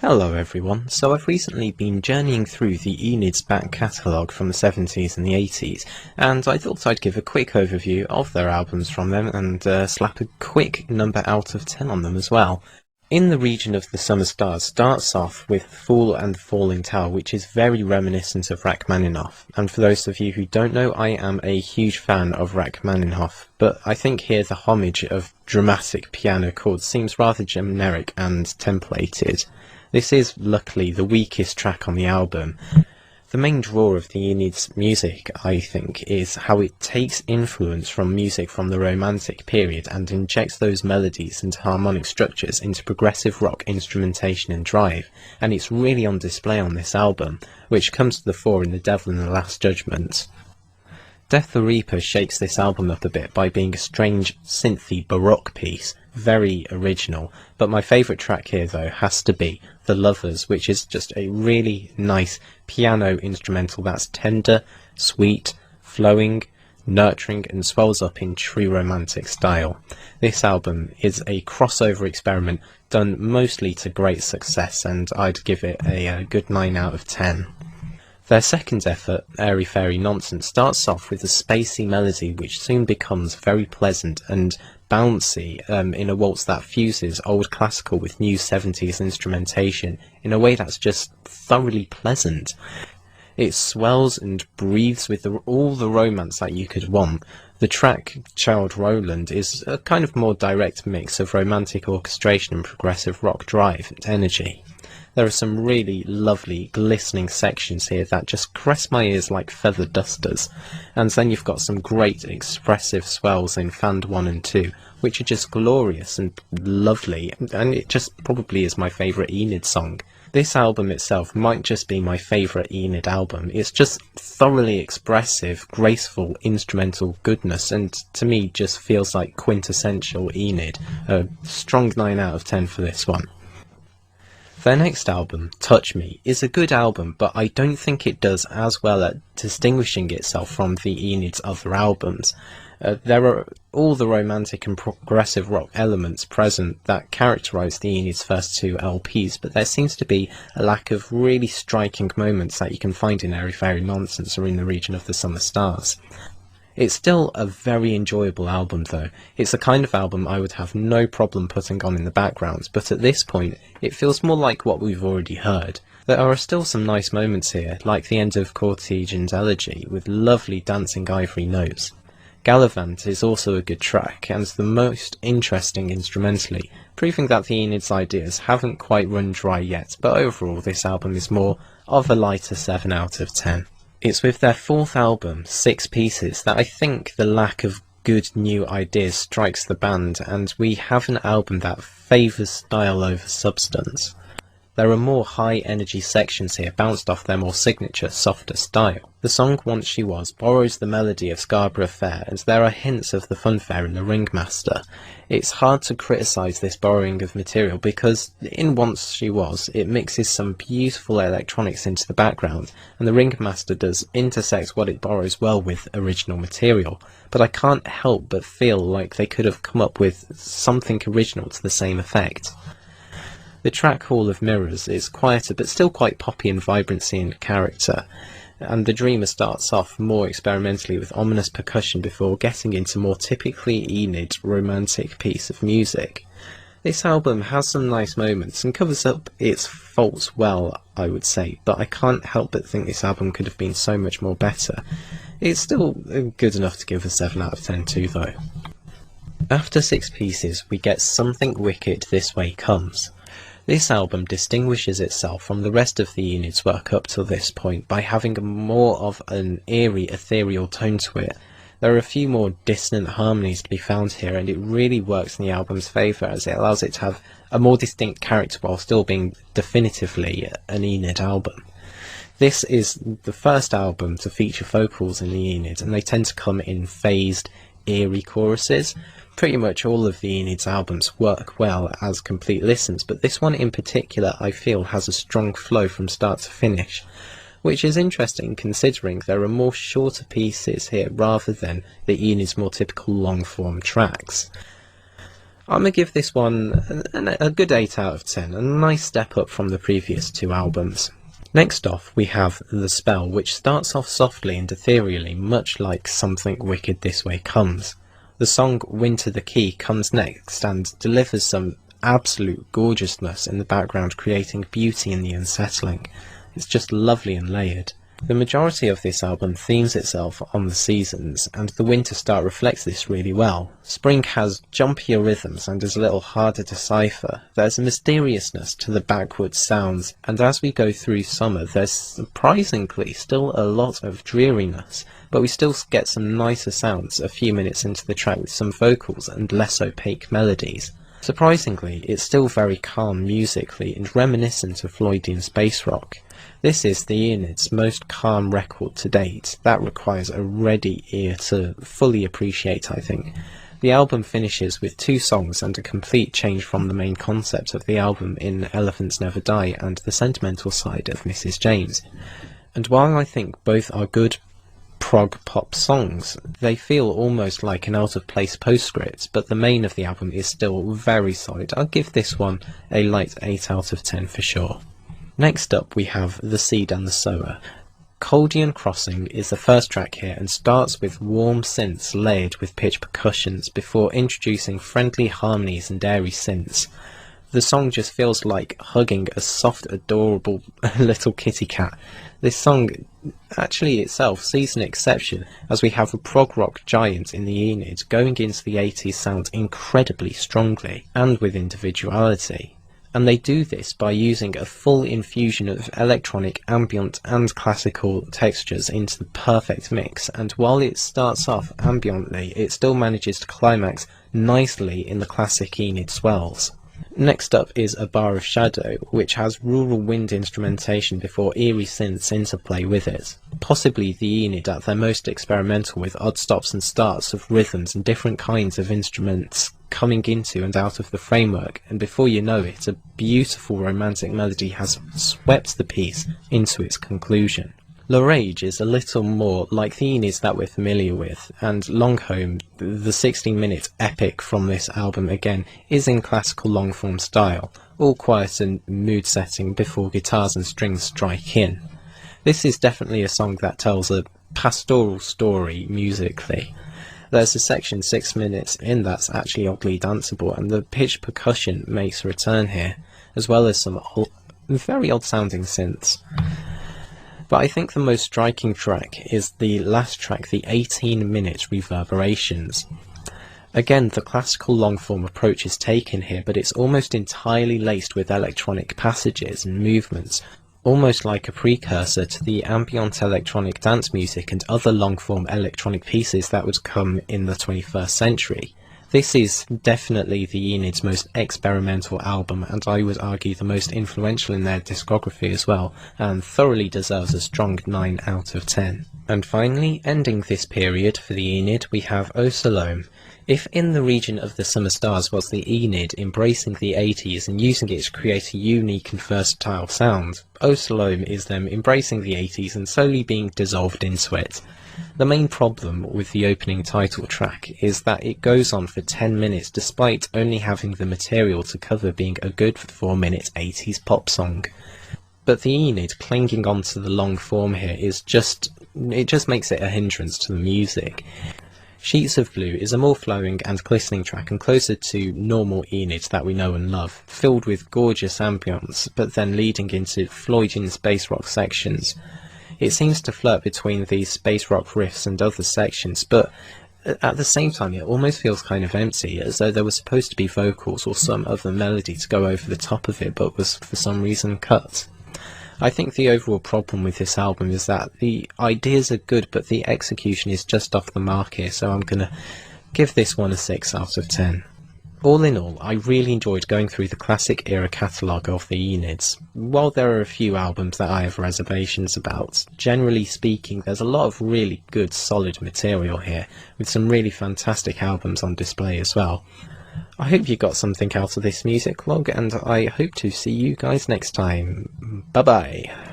Hello everyone, so I've recently been journeying through the Enid's back catalogue from the 70s and the 80s, and I thought I'd give a quick overview of their albums from them and slap a quick number out of 10 on them as well. In the region of the Summer Stars starts off with Fool and Falling Tower, which is very reminiscent of Rachmaninoff, and for those of you who don't know, I am a huge fan of Rachmaninoff, but I think here the homage of dramatic piano chords seems rather generic and templated. This is, luckily, the weakest track on the album. The main draw of the Enid's music, I think, is how it takes influence from music from the Romantic period and injects those melodies and harmonic structures into progressive rock instrumentation and drive, and it's really on display on this album, which comes to the fore in The Devil in the Last Judgment. Death the Reaper shakes this album up a bit by being a strange, synthy baroque piece, very original, but my favourite track here though has to be The Lovers, which is just a really nice piano instrumental that's tender, sweet, flowing, nurturing and swells up in true romantic style. This album is a crossover experiment done mostly to great success, and I'd give it a good 9 out of 10. Their second effort, Aerie, Faerie Nonsense, starts off with a spacey melody which soon becomes very pleasant and bouncy in a waltz that fuses old classical with new 70s instrumentation in a way that's just thoroughly pleasant. It swells and breathes with all the romance that you could want. The track Child Roland is a kind of more direct mix of romantic orchestration and progressive rock drive and energy. There are some really lovely, glistening sections here that just caress my ears like feather dusters, and then you've got some great expressive swells in Fand 1 and 2, which are just glorious and lovely, and it just probably is my favourite Enid song. This album itself might just be my favourite Enid album. It's just thoroughly expressive, graceful, instrumental goodness, and to me just feels like quintessential Enid. A strong 9 out of 10 for this one. Their next album, Touch Me, is a good album, but I don't think it does as well at distinguishing itself from the Enid's other albums. There are all the romantic and progressive rock elements present that characterise the Enid's first two LPs, but there seems to be a lack of really striking moments that you can find in Aerie, Faerie Nonsense or in the region of the Summer Stars. It's still a very enjoyable album though. It's the kind of album I would have no problem putting on in the background, but at this point it feels more like what we've already heard. There are still some nice moments here, like the end of Cortege and Elegy, with lovely dancing ivory notes. Gallivant is also a good track, and the most interesting instrumentally, proving that the Enid's ideas haven't quite run dry yet, but overall this album is more of a lighter 7 out of 10. It's with their fourth album, 6 Pieces, that I think the lack of good new ideas strikes the band, and we have an album that favours style over substance. There are more high-energy sections here, bounced off their more signature, softer style. The song Once She Was borrows the melody of Scarborough Fair, and there are hints of the funfair in The Ringmaster. It's hard to criticise this borrowing of material because in Once She Was it mixes some beautiful electronics into the background, and The Ringmaster does intersect what it borrows well with original material, but I can't help but feel like they could have come up with something original to the same effect. The track Hall of Mirrors is quieter but still quite poppy in vibrancy and character, and The Dreamer starts off more experimentally with ominous percussion before getting into more typically Enid romantic piece of music. This album has some nice moments and covers up its faults well, I would say, but I can't help but think this album could have been so much more better. It's still good enough to give a 7 out of 10 too though. After 6 Pieces we get Something Wicked This Way Comes. This album distinguishes itself from the rest of the Enid's work up to this point by having more of an eerie, ethereal tone to it. There are a few more dissonant harmonies to be found here, and it really works in the album's favour as it allows it to have a more distinct character while still being definitively an Enid album. This is the first album to feature vocals in the Enid, and they tend to come in phased, eerie choruses. Pretty much all of the Enid's albums work well as complete listens, but this one in particular I feel has a strong flow from start to finish, which is interesting considering there are more shorter pieces here rather than the Enid's more typical long-form tracks. I'm going to give this one a good 8 out of 10, a nice step up from the previous two albums. Next off we have The Spell, which starts off softly and ethereally, much like Something Wicked This Way Comes. The song Winter the Key comes next and delivers some absolute gorgeousness in the background, creating beauty in the unsettling. It's just lovely and layered. The majority of this album themes itself on the seasons, and the winter start reflects this really well. Spring has jumpier rhythms and is a little harder to decipher. There's a mysteriousness to the backwoods sounds, and as we go through summer there's surprisingly still a lot of dreariness, but we still get some nicer sounds a few minutes into the track with some vocals and less opaque melodies. Surprisingly, it's still very calm musically and reminiscent of Floydian space rock. This is the Enid's most calm record to date. That requires a ready ear to fully appreciate, I think. The album finishes with 2 songs and a complete change from the main concept of the album in Elephants Never Die and the sentimental side of Mrs. James. And while I think both are good prog pop songs, they feel almost like an out of place postscript, but the main of the album is still very solid. I'll give this one a light 8 out of 10 for sure. Next up we have The Seed and the Sower. Coldian Crossing is the first track here and starts with warm synths layered with pitch percussions before introducing friendly harmonies and airy synths. The song just feels like hugging a soft, adorable little kitty cat. This song actually itself sees an exception, as we have a prog rock giant in the Enid going into the 80s sound incredibly strongly and with individuality. And they do this by using a full infusion of electronic, ambient and classical textures into the perfect mix, and while it starts off ambiently, it still manages to climax nicely in the classic Enid swells. Next up is A Bar of Shadow, which has rural wind instrumentation before eerie synths interplay with it. Possibly the Enid at their most experimental, with odd stops and starts of rhythms and different kinds of instruments coming into and out of the framework, and before you know it, a beautiful romantic melody has swept the piece into its conclusion. L'Orage is a little more like the Enids that we're familiar with, and Longhome, the 16-minute epic from this album again, is in classical long-form style, all quiet and mood-setting before guitars and strings strike in. This is definitely a song that tells a pastoral story musically. There's a section 6 minutes in that's actually oddly danceable, and the pitch percussion makes a return here, as well as some very odd-sounding synths. But I think the most striking track is the last track, the 18-minute Reverberations. Again, the classical long-form approach is taken here, but it's almost entirely laced with electronic passages and movements, almost like a precursor to the ambient electronic dance music and other long-form electronic pieces that would come in the 21st century. This is definitely the Enid's most experimental album, and I would argue the most influential in their discography as well, and thoroughly deserves a strong 9 out of 10. And finally, ending this period for the Enid, we have O Salome. If in the region of the Summer Stars was the Enid embracing the 80s and using it to create a unique and versatile sound, O Salome is them embracing the 80s and slowly being dissolved into it. The main problem with the opening title track is that it goes on for 10 minutes despite only having the material to cover being a good 4-minute 80s pop song. But the Enid clinging onto the long form here is just makes it a hindrance to the music. Sheets of Blue is a more flowing and glistening track and closer to normal Enid that we know and love, filled with gorgeous ambience, but then leading into Floydian space rock sections. It seems to flirt between these space rock riffs and other sections, but at the same time it almost feels kind of empty, as though there was supposed to be vocals or some other melody to go over the top of it, but was for some reason cut. I think the overall problem with this album is that the ideas are good, but the execution is just off the mark here, so I'm gonna give this one a 6 out of 10. All in all, I really enjoyed going through the classic era catalogue of the Enids. While there are a few albums that I have reservations about, generally speaking there's a lot of really good solid material here, with some really fantastic albums on display as well. I hope you got something out of this music log, and I hope to see you guys next time. Bye bye.